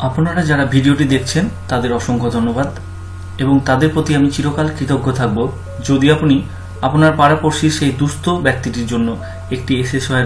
আপনারা যারা ভিডিওটি দেখছেন তাদের অসংখ্য ধন্যবাদ এবং তাদের প্রতি আমি চিরকাল কৃতজ্ঞ থাকব যদি আপনি আপনার পাড়াপড়শির সেই দুস্থ ব্যক্তিটির জন্য একটি এসএসওয়াই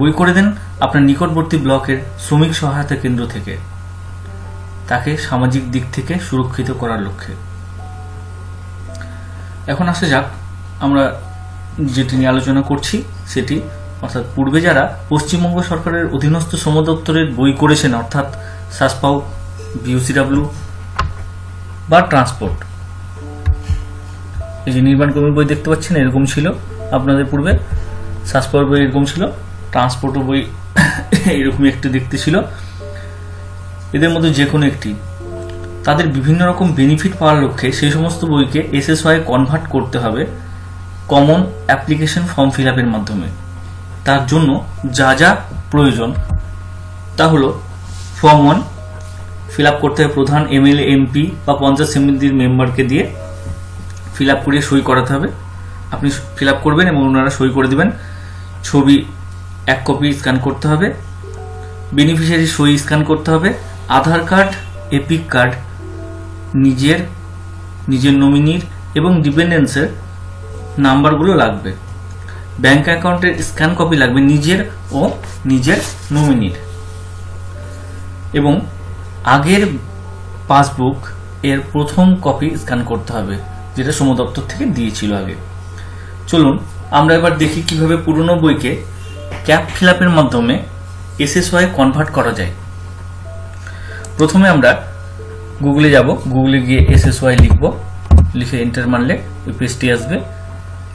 বই করে দেন আপনার নিকটবর্তী ব্লকের শ্রমিক সহায়তা কেন্দ্র থেকে, তাকে সামাজিক দিক থেকে সুরক্ষিত করার লক্ষ্যে। এখন আসা যাক আমরা যেটি নিয়ে আলোচনা করছি সেটি, অর্থাৎ পূর্বে যারা পশ্চিমবঙ্গ সরকারের অধীনস্থ শ্রম দপ্তরের বই করেছেন, অর্থাৎ সাসপাউ, বিওসিডাব্লিউ বা ট্রান্সপোর্ট, এই যে নির্মাণ কর্মীর বই দেখতে পাচ্ছেন এরকম ছিল আপনাদের পূর্বে, সাসপাউর বই এরকম ছিল, ট্রান্সপোর্টের বই এরকমই একটি দেখতে ছিল। এদের মধ্যে যে কোনো একটি তাদের বিভিন্ন রকম বেনিফিট পাওয়ার লক্ষ্যে সেই সমস্ত বইকে এসএসওয়াই কনভার্ট করতে হবে কমন অ্যাপ্লিকেশন ফর্ম ফিল আপের মাধ্যমে। তার জন্য যা যা প্রয়োজন তা হলো ফর্ম 1 ফিল আপ করতে হবে প্রধান, এমএলএ, এমপি বা পঞ্চায়েত সমিতির মেম্বারকে দিয়ে ফিল আপ করিয়ে সই করাতে হবে। আপনি ফিল আপ করবেন এবং ওনারা সই করে দেবেন। ছবি 1 কপি স্ক্যান করতে হবে, বেনিফিশিয়ারি সই স্ক্যান করতে হবে, আধার কার্ড, এপিক কার্ড, নিজের নমিনির এবং ডিপেন্ডেন্সের নাম্বারগুলো লাগবে, ব্যাংক অ্যাকাউন্টের স্ক্যান কপি লাগবে নিজের ও নিজের নমিনির, এবং আগের পাসবুক এর প্রথম কপি স্ক্যান করতে হবে যেটা শ্রম দপ্তর থেকে দিয়েছিল আগে। চলুন আমরা এবার দেখি কিভাবে পুরনো বইকে ক্যাপ ফিল আপের মাধ্যমে এসএসওয়াই কনভার্ট করা যায়। প্রথমে আমরা গুগলে যাব, গুগলে গিয়ে এসএসওয়াই লিখব, লিখে এন্টার মারলে এই পেজটি আসবে।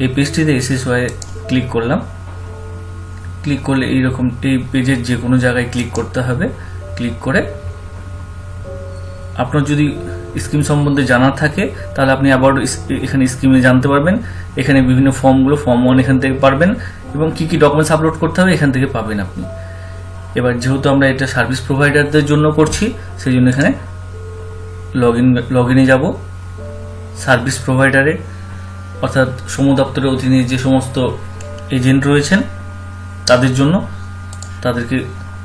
এই পেজটিতে এসএসওয়াই ক্লিক করলাম, ক্লিক করলে এইরকম এই পেজের যে কোনো জায়গায় ক্লিক করতে হবে। ক্লিক করে আপনার যদি স্কিম সম্বন্ধে জানা থাকে তাহলে আপনি আবার এখানে স্কিমে জানতে পারবেন। এখানে বিভিন্ন ফর্মগুলো, ফর্ম 1 এখান থেকে পারবেন এবং কি কি ডকুমেন্টস আপলোড করতে হবে এখান থেকে পাবেন আপনি। এবার যেহেতু আমরা এটা সার্ভিস প্রোভাইডারদের জন্য করছি সেই জন্য এখানে লগ ইনে যাব। সার্ভিস প্রোভাইডারে অর্থাৎ শ্রম দপ্তরের অধীনে যে সমস্ত এজেন্ট রয়েছেন তাদের জন্য তাদেরকে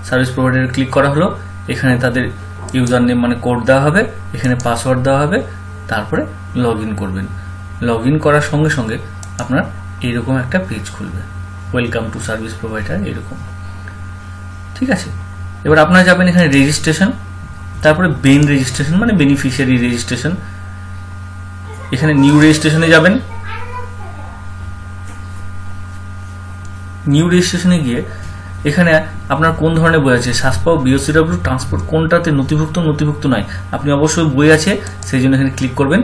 সার্ভিস প্রোভাইডারে ক্লিক করা হলো। এখানে তাদের ইউজার নেম মানে কোড দেওয়া হবে, এখানে পাসওয়ার্ড দেওয়া হবে, তারপরে লগ ইন করবেন। লগ ইন করার সঙ্গে সঙ্গে আপনার এইরকম একটা পেজ খুলবে, ওয়েলকাম টু সার্ভিস প্রোভাইডার, এরকম। ঠিক আছে, এবার আপনারা যাবেন এখানে রেজিস্ট্রেশন, তারপরে বেন রেজিস্ট্রেশন মানে বেনিফিশিয়ারি রেজিস্ট্রেশন। এখানে নিউ রেজিস্ট্রেশনে যাবেন। নিউ রেজিস্ট্রেশনে গিয়ে এখানে আপনার কোন ধরনের বই আছে, সাসপাউ, বিওসিডাব্লিউ, ট্রান্সপোর্ট, কোনটাতে নথিভুক্ত নয়, আপনি অবশ্যই বই আছে সেই জন্য এখানে ক্লিক করবেন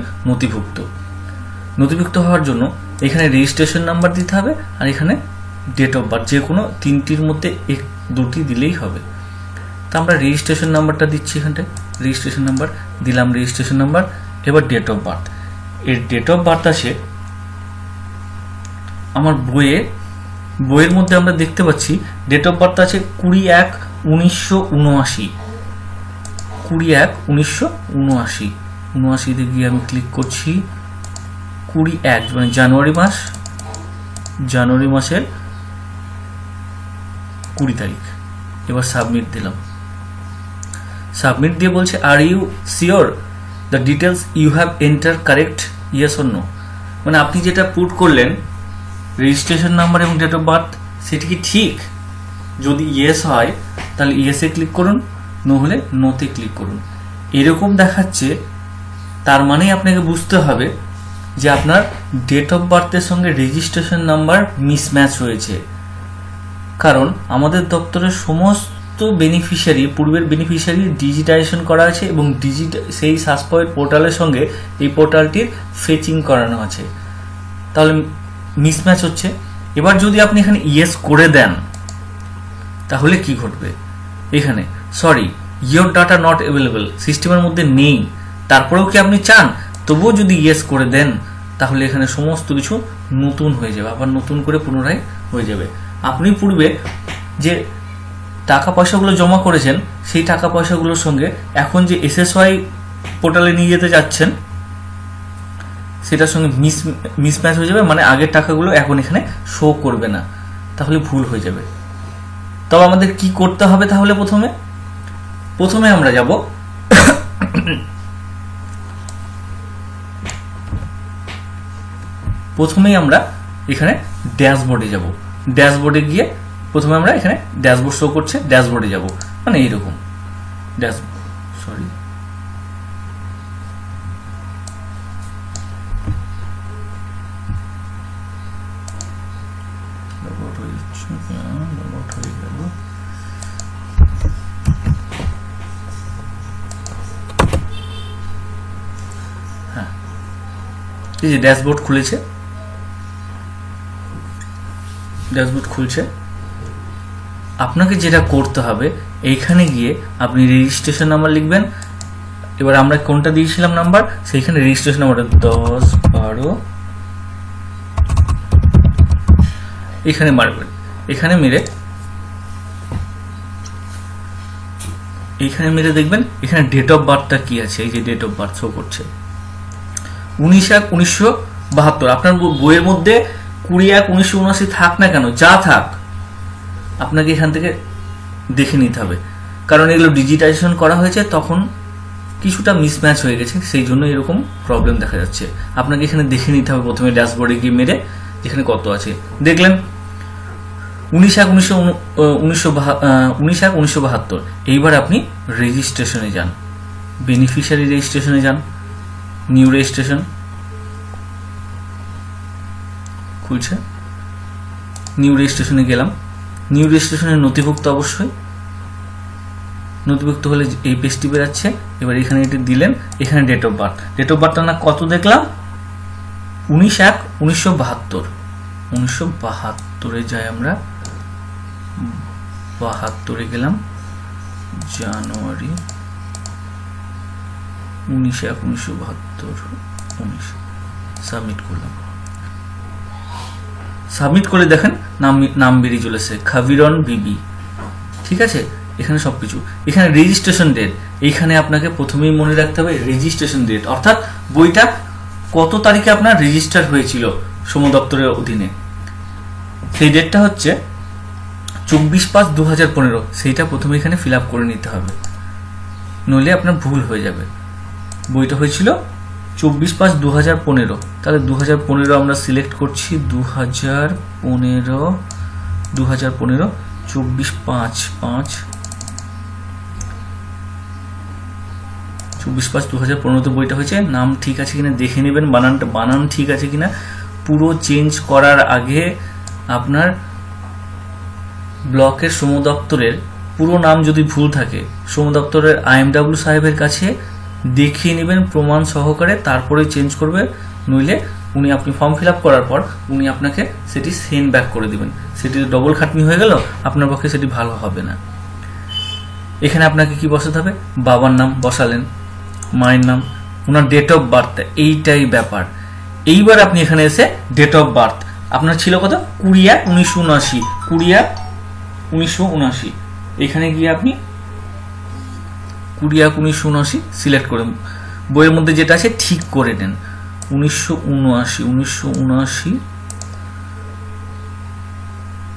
নথিভুক্ত হওয়ার জন্য এখানে রেজিস্ট্রেশন নাম্বার দিতে হবে আর এখানে ডেট অফ বার্থ, যে কোনো 3টির মধ্যে 2টি দিলেই হবে। তা আমরা রেজিস্ট্রেশন নাম্বারটা দিচ্ছি, এখানটায় রেজিস্ট্রেশন নাম্বার দিলাম, রেজিস্ট্রেশন নাম্বার। এবার ডেট অফ বার্থ, এর ডেট অফ বার্থ আছে আমার বইয়ের মধ্যে আমরা দেখতে পাচ্ছি ডেট অফ বার্থ আছে 20/1/1979, 20/1/1979। 79তে গিয়ে আমি ক্লিক করছি, 21 মানে জানুয়ারি মাসের 20 তারিখ। এবার সাবমিট দিলাম। সাবমিট দিয়ে বলছে are you sure the details you have enter correct, yes or no, মানে আপনি যেটা পুট করলেন রেজিস্ট্রেশন নাম্বার এবং ডেট অফ বার্থ সেটি কি ঠিক? যদি ইয়েস হয় তাহলে ইয়েসে ক্লিক করুন, নো হলে নোতে ক্লিক করুন। এরকম দেখাচ্ছে, তার মানে আপনাকে বুঝতে হবে যে আপনার ডেট অফ বার্থের সঙ্গে রেজিস্ট্রেশন নাম্বার মিসম্যাচ হয়েছে। কারণ আমাদের দপ্তরের সমস্ত বেনিফিশিয়ারি, পূর্বের বেনিফিশিয়ারি ডিজিটাইজেশন করা আছে এবং সেই সাসপাউয়ের পোর্টালের সঙ্গে এই পোর্টালটির ফেচিং করানো আছে, তাহলে মিসম্যাচ হচ্ছে। এবার যদি আপনি এখানে ইয়েস করে দেন তাহলে কি ঘটবে, এখানে sorry your data not available, সিস্টেমের মধ্যে নেই, তারপরেও কি আপনি চান, তবুও যদি ইয়েস করে দেন তাহলে এখানে সমস্ত কিছু নতুন হয়ে যাবে, আবার নতুন করে পুনরায় হয়ে যাবে। আপনি পূর্বে যে টাকা পয়সাগুলো জমা করেছেন সেই টাকা পয়সাগুলোর সঙ্গে এখন যে এসএসওয়াই পোর্টালে নিয়ে যেতে যাচ্ছেন সেটার সঙ্গে মিসম্যাচ হয়ে যাবে, মানে আগের টাকাগুলো এখন এখানে শো করবে না, তাহলে ভুল হয়ে যাবে। তবে আমাদের কি করতে হবে তাহলে? প্রথমে আমরা যাব প্রথমেই আমরা এখানে ড্যাশবোর্ডে যাব। ড্যাশবোর্ডে গিয়ে প্রথমে আমরা এখানে ড্যাশবোর্ড শো করছে, ড্যাশবোর্ডে যাব, মানে এইরকম হ্যাঁ, এই যে ড্যাশবোর্ড খুলেছে, ড্যাশবোর্ড খুলছে। আপনাকে যেটা করতে হবে, এইখানে গিয়ে আপনি রেজিস্ট্রেশন নাম্বার লিখবেন। এবার আমরা কোনটা দিয়েছিলাম নাম্বার, সেইখানে রেজিস্ট্রেশন নাম্বারটা 1012 এখানে মারবেন। এখানে মেরে দেখবেন এখানে ডেট অফ বার্থটা কি আছে। এই যে ডেট অফ বার্থ শো করছে 19/1/1972। আপনার বইয়ের মধ্যে 20/1/1979 থাক না কেন, যা থাক, আপনাকে এখান থেকে দেখে নিতে হবে। কারণ এগুলো ডিজিটাইজেশন করা হয়েছে, তখন কিছুটা মিসম্যাচ হয়ে গেছে, সেই জন্য এরকম প্রবলেম দেখা যাচ্ছে। আপনাকে এখানে দেখে নিতে হবে প্রথমে ড্যাশবোর্ডে গিয়ে মেরে এখানে কত আছে। দেখলেন 19/1/1972। এইবার আপনি রেজিস্ট্রেশনে যান, বেনিফিশিয়ারি রেজিস্ট্রেশনে যান, নিউ রেজিস্ট্রেশন খুলছে, নিউ রেজিস্ট্রেশনে গেলাম। নিউ রেজিস্ট্রেশনের নথিভুক্ত, অবশ্যই নথিভুক্ত হলে এই পেজটি বেরাচ্ছে। এবার এখানে এটি দিলেন, এখানে date of birth, date of বার্থটা না কত দেখলাম, 19/1/1972। 1972 যাই আমরা, 72 গেলাম, জানুয়ারি 19/1/1972 সাবমিট করলাম। সাবমিট করে দেখেন নাম বেরিয়ে চলেছে, খাবিরন বিবি। ঠিক আছে, এখানে সবকিছু। এখানে রেজিস্ট্রেশন ডেট, এইখানে আপনাকে প্রথমেই মনে রাখতে হবে রেজিস্ট্রেশন ডেট, অর্থাৎ বইটা কত তারিখে আপনার রেজিস্টার হয়েছিল শ্রম দপ্তরের অধীনে, সেই ডেটটা হচ্ছে 24/5/2015। সেইটা প্রথমে এখানে ফিল আপ করে নিতে হবে, নইলে আপনার ভুল হয়ে যাবে। বইটা হয়েছিল 24/5/2015। তাহলে 2015 আমরা সিলেক্ট করছি, 2015 24/5/2015 বইটা হয়েছে। নাম ঠিক আছে কিনা দেখে নেবেন, বানান ঠিক আছে কিনা। পুরো চেঞ্জ করার আগে আপনার ব্লকের শ্রম দপ্তরের পুরো নাম যদি ভুল থাকে, শ্রম দপ্তরের IMW সাহেবের কাছে দেখিয়ে নেবেন প্রমাণ সহকারে, তারপরে চেঞ্জ করবে। নইলে আপনি ফর্ম ফিল আপ করার পর উনি আপনাকে সেটি সেন্ড ব্যাক করে দিবেন। সেটি ডবল খাটনি হয়ে গেল, আপনার পক্ষে সেটি ভালো হবে না। এখানে আপনাকে কি বসাতে হবে, বাবার নাম বসালেন, মায়ের নাম, ওনার ডেট অফ বার্থ, এইটাই ব্যাপার। এইবার আপনি এখানে এসে ডেট অফ বার্থ আপনার ছিল কত, 20/1/1979, 20/1/1979। এখানে গিয়ে আপনি 20/1/1979 সিলেক্ট করে বইয়ের মধ্যে যেটা আছে ঠিক করে নেন। 1979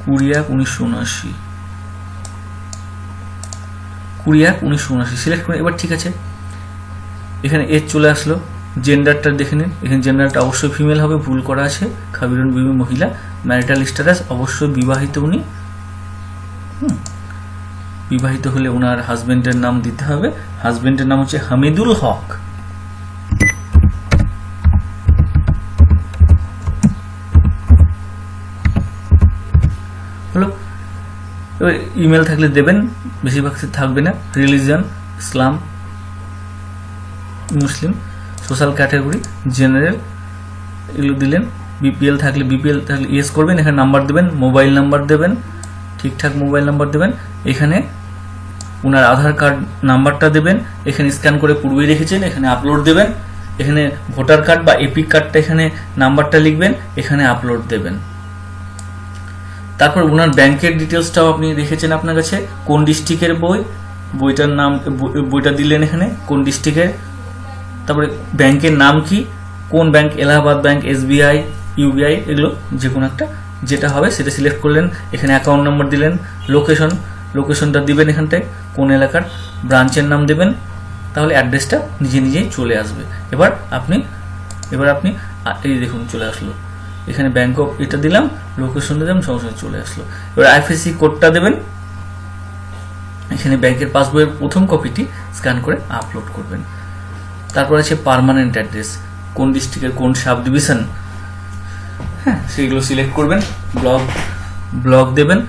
20/1/1979 সিলেক্ট করে এবার ঠিক আছে। এখানে এজ চলে আসলো, জেন্ডারটা দেখে নিন। এখানে জেন্ডারটা অবশ্যই ফিমেল হবে, ভুল করা আছে। খাবিরুন বিবি মহিলা। ম্যারিটাল স্ট্যাটাস অবশ্যই বিবাহিত, উনি বিবাহিত হলে ওনার হাজবেন্ডের নাম দিতে হবে। হাজবেন্ডের নাম হচ্ছে হামিদুল হক। হলো, এবার ইমেল থাকলে দেবেন, বেশিরভাগ থাকবে না। রিলিজিয়ন ইসলাম, মুসলিম, সোশ্যাল ক্যাটাগরি জেনারেল, এগুলো দিলেন। বিপিএল থাকলে ইয়েস করবেন। এখানে নাম্বার দেবেন, মোবাইল নাম্বার দেবেন, ঠিকঠাক মোবাইল নাম্বার দেবেন। এখানে ওনার আধার কার্ড নাম্বারটা দেবেন, এখানে স্ক্যান করে পূর্বেই রেখেছেন, এখানে আপলোড দেবেন। এখানে ভোটার কার্ড বা এপিক কার্ডটা এখানে নাম্বারটা লিখবেন, এখানে আপলোড দেবেন। তারপর ওনার ব্যাংকের ডিটেলসটাও আপনি রেখেছেন আপনার কাছে, কোন ডিস্ট্রিক্টের বইটার নাম, বইটা দিলেন এখানে কোন ডিস্ট্রিক্টের। তারপরে ব্যাংকের নাম কি, কোন bank, Allahabad bank, SBI, UBI, এগুলো যে কোনো একটা যেটা হবে সেটা সিলেক্ট করলেন, এখানে অ্যাকাউন্ট নাম্বার দিলেন, লোকেশনটা দিবেন, এখানটায় কোন এলাকার, ব্রাঞ্চের নাম দেবেন, তাহলে অ্যাড্রেসটা নিজে নিজেই চলে আসবে। এবার আপনি এই দেখুন চলে আসলো, এখানে ব্যাংক অফ এটা দিলাম, লোকেশনটা দিলাম, সঙ্গে সঙ্গে চলে আসলো। এবার আইএফএসসি কোডটা দেবেন, এখানে ব্যাংকের পাসবইয়ের প্রথম কপিটি স্ক্যান করে আপলোড করবেন। তারপর আছে পার্মানেন্ট অ্যাড্রেস, কোন ডিস্ট্রিক্টের কোন সাব ডিভিশন, হ্যাঁ সেগুলো সিলেক্ট করবেন। ব্লক দেবেন,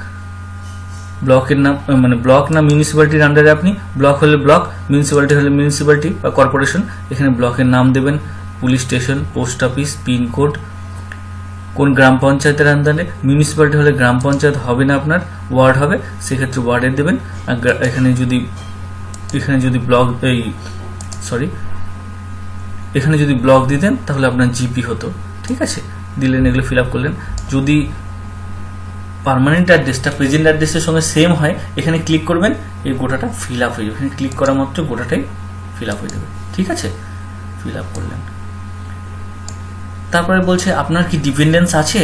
ব্লকের নাম মানে ব্লক না মিউনিসিপ্যালিটির আন্ডারে আপনি, ব্লক হলে ব্লক, মিউনিসিপ্যালিটি হলে মিউনিসিপ্যালিটি বা কর্পোরেশন, এখানে ব্লকের নাম দেবেন, police station, post office, pincode, কোন গ্রাম পঞ্চায়েতের আন্ডারে, মিউনিসিপ্যালিটি হলে গ্রাম পঞ্চায়েত হবে না আপনার, ওয়ার্ড হবে, সেক্ষেত্রে ওয়ার্ডের দেবেন। আর এখানে যদি ব্লক দিতেন তাহলে আপনার জিপি হতো, ঠিক আছে, দিলেন, এগুলো ফিল আপ করলেন। যদি পার্মানেন্ট অ্যাড্রেসটা প্রেজেন্ট অ্যাড্রেসের সঙ্গে সেম হয়, এখানে ক্লিক করবেন, এই গোটাটা ফিল আপ হয়ে যাবে, এখানে ক্লিক করা মাত্র গোটাটাই ফিল আপ হয়ে যাবে, ঠিক আছে, ফিল আপ করলেন। তারপরে বলছে আপনার কি ডিপেন্ডেন্স আছে,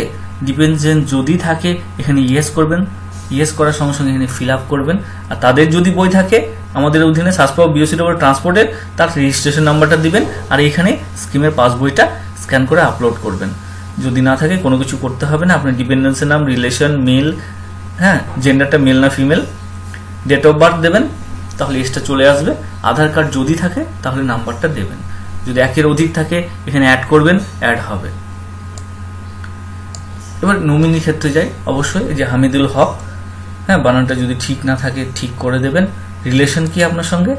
ডিপেন্ডেন্স যদি থাকে এখানে ইয়েস করবেন, ইয়েস করার সঙ্গে সঙ্গে এখানে ফিল আপ করবেন। আর তাদের যদি বই থাকে আমাদের অধীনে সাসপাও বিওসি ট্রান্সপোর্টের, তার রেজিস্ট্রেশন নাম্বারটা দিবেন, আর এখানে স্কিমের পাসবইটা স্ক্যান করে আপলোড করবেন। যদি না থাকে কোনো কিছু করতে হবে না, আপনার ডিপেন্ডেন্সের নাম, রিলেশন, মেল, হ্যাঁ জেন্ডারটা মেল না ফিমেল, ডেট অফ বার্থ দেবেন, তাহলে এসটা চলে আসবে। আধার কার্ড যদি থাকে তাহলে নাম্বারটা দেবেন, যদি একের অধিক থাকে এখানে অ্যাড করবেন, অ্যাড হবে। এবার নমিনি ক্ষেত্রে যাই, অবশ্যই এই যে হামিদুল হক, হ্যাঁ বানানটা যদি ঠিক না থাকে ঠিক করে দেবেন। রিলেশন কি আপনার সঙ্গে,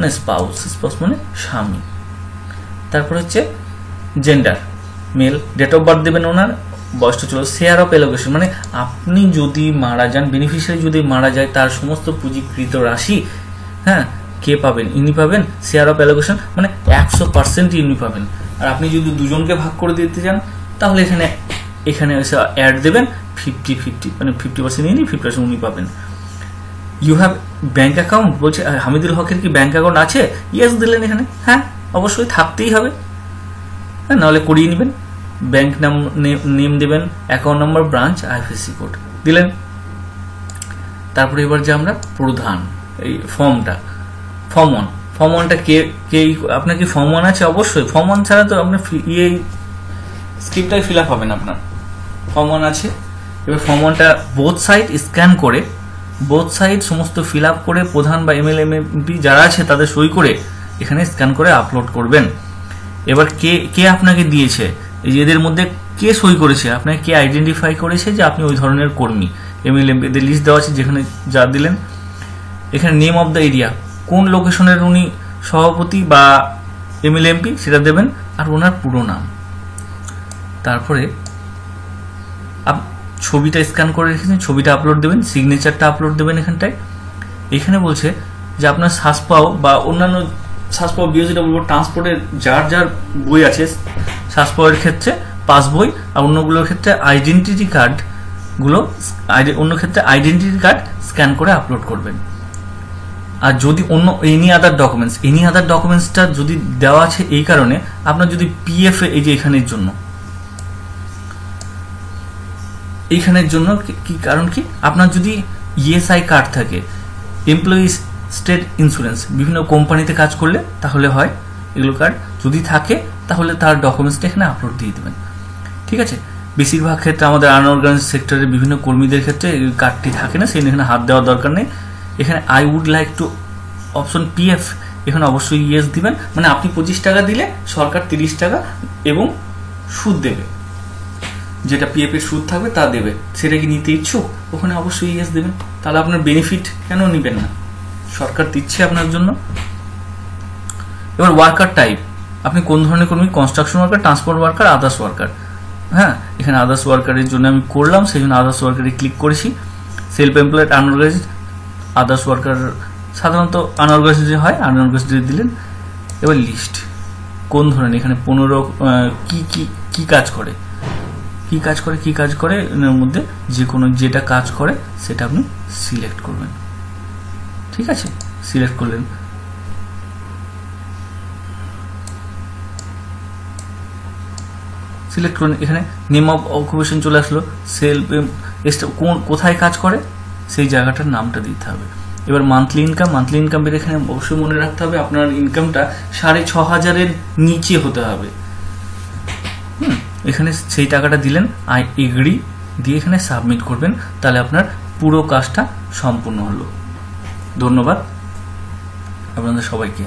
না স্পাউস মানে স্বামী। তারপর হচ্ছে gender male, date of birth দেবেন, ওনার বয়সটা চলো। শেয়ার অফ এলোকেশন মানে আপনি যদি মারা যান, বেনিফিশিয়ারি যদি মারা যায়, তার সমস্ত পুঁজিকৃত রাশি হ্যাঁ কে পাবেন, ইনি পাবেন। শেয়ার অফ এলোকেশন মানে 100% ইনি পাবেন। আর আপনি যদি দুজনকে ভাগ করে দিতে চান তাহলে এখানে এসে অ্যাড দেবেন 50-50, মানে 50% ইনি, 50% উনি পাবেন। ইউ হ্যাভ ব্যাঙ্ক অ্যাকাউন্ট বলছে, হামিদুল হকের কি ব্যাঙ্ক অ্যাকাউন্ট আছে, ইয়েস দিলেন এখানে, হ্যাঁ অবশ্যই থাকতেই হবে, হ্যাঁ নাহলে করিয়ে নেবেন। ব্যাংক নেম দেবেন, account number, branch, IFSC code দিলেন। তারপরে এবার যে আমরা প্রধান এই ফর্ম 1টা কে আপনার কি ফর্ম 1 আছে, অবশ্যই ফর্ম 1 ছাড়া তো আপনার এই স্ক্রিপ্টটাই ফিল আপ হবে না, আপনার ফর্ম 1 আছে। এবার ফর্ম 1টা বোথ সাইড স্ক্যান করে, বোথ সাইড সমস্ত ফিল আপ করে, প্রধান বা এমএলএ এমপি যারা আছে তাদের সই করে এখানে স্ক্যান করে আপলোড করবেন। এবার কে আপনাকে দিয়েছে, এই এদের মধ্যে কে সই করেছে, আপনাকে কে আইডেন্টিফাই করেছে যে আপনি ওই ধরনের কর্মী, এমএলএ এদের লিস্ট দেওয়া আছে, যেখানে যা দিলেন। এখানে নেম অফ দ্য এরিয়া, কোন লোকেশনের উনি সভাপতি বা এমএলএ এমপি সেটা দেবেন, আর ওনার পুরো নাম। তারপরে ছবিটা স্ক্যান করে রেখেছেন, ছবিটা আপলোড দেবেন, সিগনেচারটা আপলোড দেবেন এখানটায়। এখানে বলছে যে আপনার সাসপাও বা অন্যান্য সাসপাও বিওসি ট্রান্সপোর্টের যার বই আছে, সাসপাওয়ের ক্ষেত্রে পাসবই, আর অন্যগুলোর ক্ষেত্রে আইডেন্টিটি কার্ডগুলো, অন্য ক্ষেত্রে আইডেন্টিটি কার্ড স্ক্যান করে আপলোড করবেন। আর যদি অন্য এনি আদার ডকুমেন্টসটা যদি দেওয়া আছে, এই কারণে আপনার যদি পিএফ এই যে এইখানের জন্য কি কারণ কি, আপনার যদি ইএসআই কার্ড থাকে, এমপ্লয়ি স্টেট ইন্স্যুরেন্স, বিভিন্ন কোম্পানিতে কাজ করলে তাহলে হয় এগুলো কার্ড, যদি থাকে তাহলে তার ডকুমেন্টসটা এখানে আপলোড দিয়ে দেবেন, ঠিক আছে। বেশিরভাগ ক্ষেত্রে আমাদের আনঅর্গানাইজড সেক্টরের বিভিন্ন কর্মীদের ক্ষেত্রে এই কার্ডটি থাকে না, সেই এখানে হাত দেওয়ার দরকার নেই। এখানে I would like to option PF, এখানে অবশ্যই ইয়েস দিবেন, মানে আপনি 25 টাকা দিলে সরকার 30 টাকা এবং সুদ দেবে, যেটা পিএফ এর সুদ থাকবে তা দেবে, সেটা কি নিতে ইচ্ছুক, ওখানে অবশ্যই ইয়েস দেবেন, তাহলে আপনার বেনিফিট কেন নেবেন না, সরকার দিচ্ছে আপনার জন্য। এবার ওয়ার্কার টাইপ, আপনি কোন ধরনের কর্মী, construction worker, transport worker, others worker, হ্যাঁ এখানে আদার্স ওয়ার্কারের জন্য আমি করলাম, সেই জন্য আদার্স ওয়ার্কারে ক্লিক করেছি। Self employed, unorganised, others worker সাধারণত আনঅর্গানাইজড হয়, আনঅর্গানাইজড দিলেন। এবার লিস্ট কোন ধরনের, এখানে 15 কি কাজ করে, এর মধ্যে যে কোনো যেটা কাজ করে সেটা আপনি সিলেক্ট করবেন, ঠিক আছে, সিলেক্ট করলেন। সিলেক্ট করুন। এখানে নেম অফ অকুপেশন চলে আসলো, সেলফ কোথায় কাজ করে সেই জায়গাটার নামটা দিতে হবে। এবার মান্থলি ইনকাম এখানে অবশ্যই মনে রাখতে হবে আপনার ইনকামটা 6,500-এর নিচে হতে হবে। এখানে সেই টাকাটা দিলেন, আই এগ্রি দিয়ে এখানে সাবমিট করবেন, তাহলে আপনার পুরো কাজটা সম্পূর্ণ হলো। ধন্যবাদ আপনাদের সবাইকে।